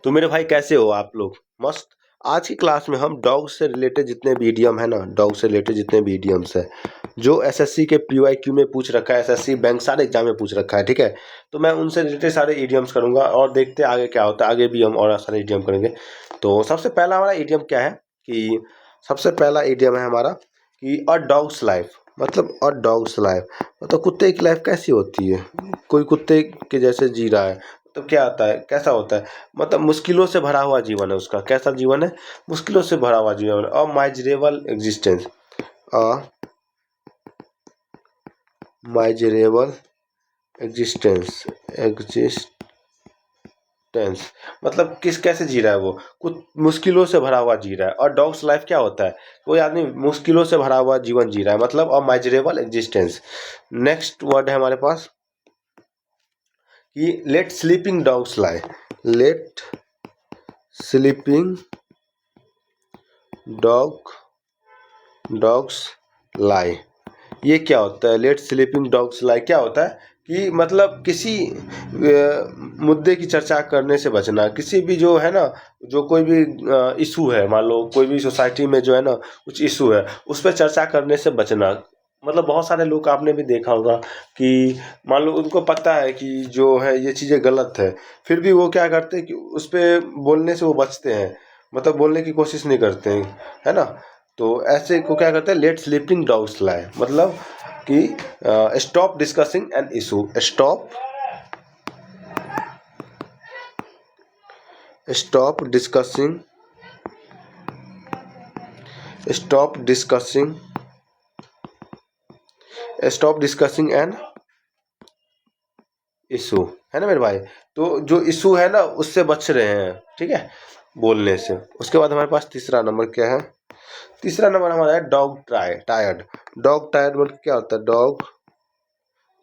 तो मेरे भाई कैसे हो आप लोग? मस्त। आज की क्लास में हम डॉग से रिलेटेड जितने भी इडियम है ना, डॉग से रिलेटेड जितने भी इडियम्स है जो एसएससी के पीवाईक्यू में पूछ रखा है, एसएससी बैंक सारे एग्जाम में पूछ रखा है, ठीक है। तो मैं उनसे रिलेटेड सारे इडियम्स करूंगा और देखते हैं आगे क्या होता है। आगे भी हम और सारे इडियम करेंगे। तो सबसे पहला हमारा इडियम क्या है कि सबसे पहला इडियम है हमारा कि अ डॉग्स लाइफ। मतलब अ डॉग्स लाइफ मतलब कुत्ते की लाइफ कैसी होती है। कोई कुत्ते के जैसे जी रहा है तो क्या आता है, कैसा होता है। मतलब मुश्किलों से भरा हुआ जीवन है उसका। कैसा जीवन है? मुश्किलों से भरा हुआ जीवन। अ माइजरेबल एग्जिस्टेंस। अ माइजरेबल एग्जिस्टेंस। मतलब किस कैसे जी रहा है वो, कुछ मुश्किलों से भरा हुआ जी रहा है। और डॉग्स लाइफ क्या होता है? कोई आदमी मुश्किलों से भरा हुआ जीवन जी रहा है, मतलब अ माइजरेबल एग्जिस्टेंस। नेक्स्ट वर्ड है हमारे पास कि लेट स्लीपिंग डॉग्स लाई। लेट स्लीपिंग डॉग्स लाई। ये क्या होता है? लेट स्लीपिंग डॉग्स लाई क्या होता है कि मतलब किसी मुद्दे की चर्चा करने से बचना। किसी भी जो है ना, जो कोई भी इशू है, मान लो कोई भी सोसाइटी में जो है ना कुछ इशू है, उस पर चर्चा करने से बचना। मतलब बहुत सारे लोग आपने भी देखा होगा कि मान लो उनको पता है कि जो है ये चीज़ें गलत है, फिर भी वो क्या करते हैं कि उस पर बोलने से वो बचते हैं। मतलब बोलने की कोशिश नहीं करते हैं, है ना। तो ऐसे को क्या करते हैं? लेट स्लीपिंग डॉग्स लाई। मतलब कि stop discussing an issue. Stop discussing stop discussing stop discussing an issue, है ना मेरे भाई। तो जो इशू है ना उससे बच रहे हैं, ठीक है, बोलने से। उसके बाद हमारे पास तीसरा नंबर क्या है? तीसरा नंबर हमारा है डॉग टायर्ड। डॉग टायर्ड मतलब क्या होता है?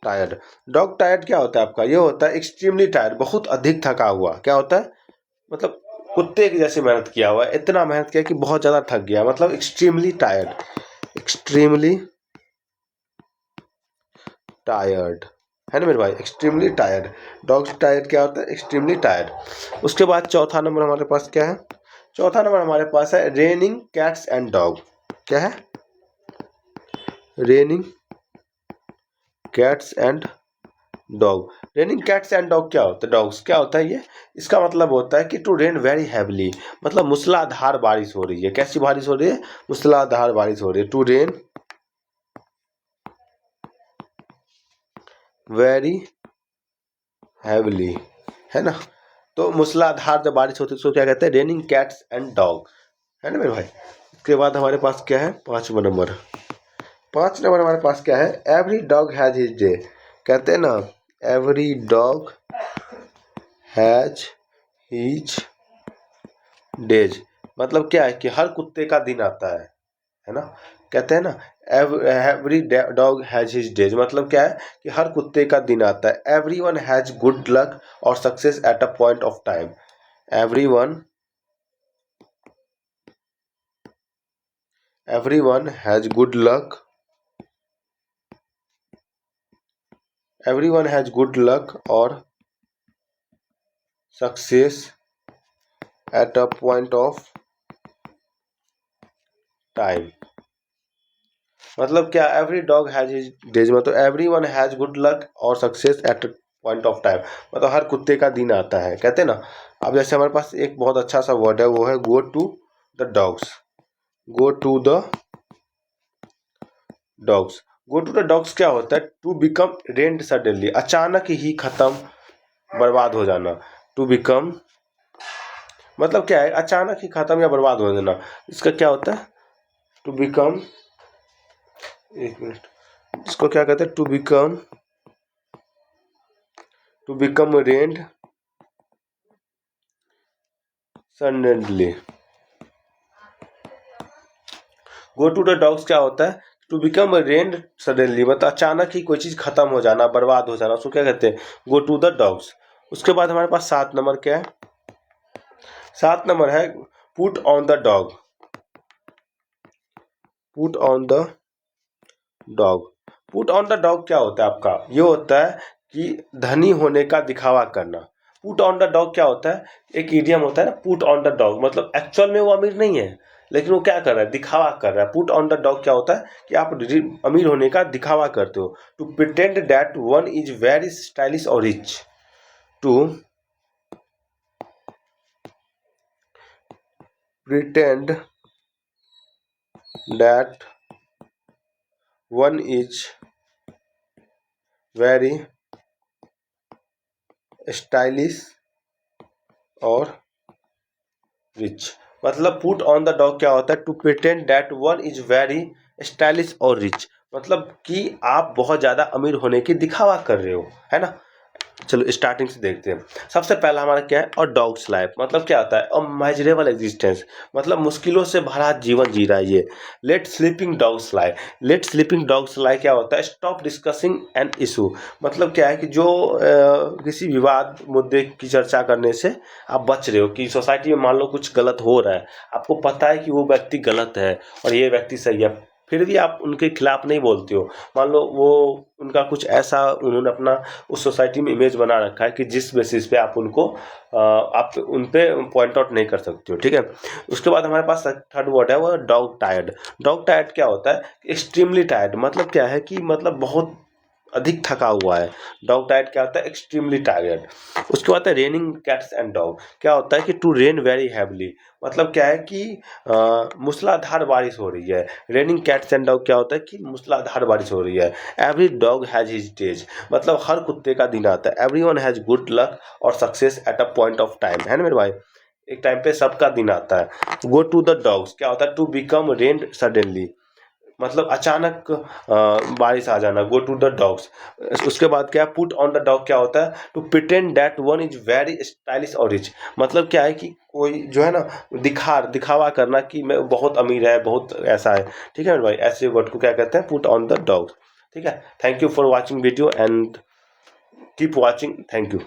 टायर्ड डॉग टायर्ड क्या होता है आपका? ये होता है एक्सट्रीमली टायर्ड, बहुत अधिक थका हुआ। क्या होता है? मतलब कुत्ते की जैसे मेहनत किया हुआ है, इतना मेहनत किया कि बहुत ज्यादा थक गया, मतलब एक्सट्रीमली टायर्ड। एक्सट्रीमली टायर्ड, है ना मेरे भाई। Extremely tired. डॉग टायर्ड क्या होता है? Extremely tired. उसके बाद चौथा नंबर हमारे पास क्या है? चौथा नंबर हमारे पास है रेनिंग कैट्स एंड डॉग। क्या है? Raining cats and dog. Raining cats and dog क्या होता है? डॉग्स क्या होता है ये? इसका मतलब होता है कि टू रेन वेरी हैवली, मतलब मूसलाधार बारिश हो रही है। कैसी बारिश हो रही है? मूसलाधार बारिश हो रही है। टू रेन वेरी हैवली, है ना। तो मूसलाधार जब बारिश होती है उसको क्या कहते हैं? रेनिंग कैट्स एंड डॉग, है ना मेरे भाई। इसके बाद हमारे पास क्या है? पांच नंबर हमारे पास क्या है? Every dog has his day. कहते हैं ना, every dog has his days. मतलब क्या है कि हर कुत्ते का दिन आता है ना। कहते हैं ना every dog has his days. मतलब क्या है कि हर कुत्ते का दिन आता है। Everyone has good luck और success at a point of time. Everyone has good luck. Everyone has good luck और success at a point of time. मतलब क्या? Every dog has his days, मतलब everyone has good luck और success at point of time. मतलब हर कुत्ते का दिन आता है, कहते हैं ना। अब जैसे हमारे पास एक बहुत अच्छा सा वर्ड है, वो है go to the dogs. Go to the dogs. Go to the dogs क्या होता है? टू बिकम रेंट सडनली, अचानक ही खत्म, बर्बाद हो जाना। टू बिकम मतलब क्या है? अचानक ही खत्म या बर्बाद हो जाना। इसका क्या होता है? टू बिकम, एक मिनट, इसको क्या कहते हैं? To become rent suddenly. Go to the dogs क्या होता है? टू बिकम रेंट सडनली, मतलब अचानक ही कोई चीज खत्म हो जाना, बर्बाद हो जाना, उसको क्या कहते हैं? Go to the dogs. उसके बाद हमारे पास 7 नंबर क्या है? 7 नंबर है put on the dog. Put on the dog. Put on the dog क्या होता है आपका? ये होता है कि धनी होने का दिखावा करना। पुट ऑन द डॉग क्या होता है, एक इडियम होता है ना, पुट ऑन द डॉग, मतलब एक्चुअल में वो अमीर नहीं है, लेकिन वो क्या कर रहा है, दिखावा कर रहा है। पुट ऑन द डॉग क्या होता है कि आप अमीर होने का दिखावा करते हो। To pretend that one is very stylish और rich, to pretend that one is very stylish और रिच। मतलब पुट ऑन द डॉग क्या होता है, to pretend that one is very stylish और रिच, मतलब कि आप बहुत ज़्यादा अमीर होने की दिखावा कर रहे हो, है ना। चलो स्टार्टिंग से देखते हैं। सबसे पहला हमारा क्या है, और डॉग्स लाइफ मतलब क्या होता है, और मेजरेबल एग्जिस्टेंस, मतलब मुश्किलों से भरा जीवन जी रहा है ये। Let sleeping dogs life, let sleeping dogs life क्या होता है, स्टॉप डिस्कसिंग एन इशू, मतलब क्या है कि जो किसी विवाद मुद्दे की चर्चा करने से आप बच रहे हो, कि सोसाइटी में मान लो कुछ गलत हो रहा है, आपको पता है कि वो व्यक्ति गलत है और ये व्यक्ति सही है, फिर भी आप उनके खिलाफ नहीं बोलते हो। मान लो वो उनका कुछ ऐसा उन्होंने अपना उस सोसाइटी में इमेज बना रखा है कि जिस बेसिस पे आप उनको आप उन पे पॉइंट आउट नहीं कर सकते हो, ठीक है। उसके बाद हमारे पास थर्ड वर्ड है वो डॉग टायर्ड। डॉग टायर्ड क्या होता है, एक्सट्रीमली टायर्ड, मतलब क्या है कि मतलब बहुत अधिक थका हुआ है। डॉग टायर्ड क्या होता है, एक्सट्रीमली टायर्ड। उसके बाद है रेनिंग कैट्स एंड डॉग, क्या होता है कि टू रेन वेरी हैवली, मतलब क्या है कि मूसलाधार बारिश हो रही है। रेनिंग कैट्स एंड डॉग क्या होता है कि मूसलाधार बारिश हो रही है। Every dog has his days, मतलब हर कुत्ते का दिन आता है। Everyone has good luck और success at a point of time, है ना मेरे भाई, एक टाइम पे सबका दिन आता है। गो टू द डॉग्स क्या होता है, टू बिकम रेन सडनली, मतलब अचानक बारिश आ जाना। Go to the dogs. उसके बाद क्या, पुट ऑन द डॉग क्या होता है, to pretend that one is very stylish और रिच, मतलब क्या है कि कोई जो है ना दिखावा करना कि मैं बहुत अमीर है, बहुत ऐसा है, ठीक है भाई। ऐसे वर्ड को क्या कहते हैं, पुट ऑन द डॉग्स, ठीक है। Thank you for watching video and keep watching, thank you.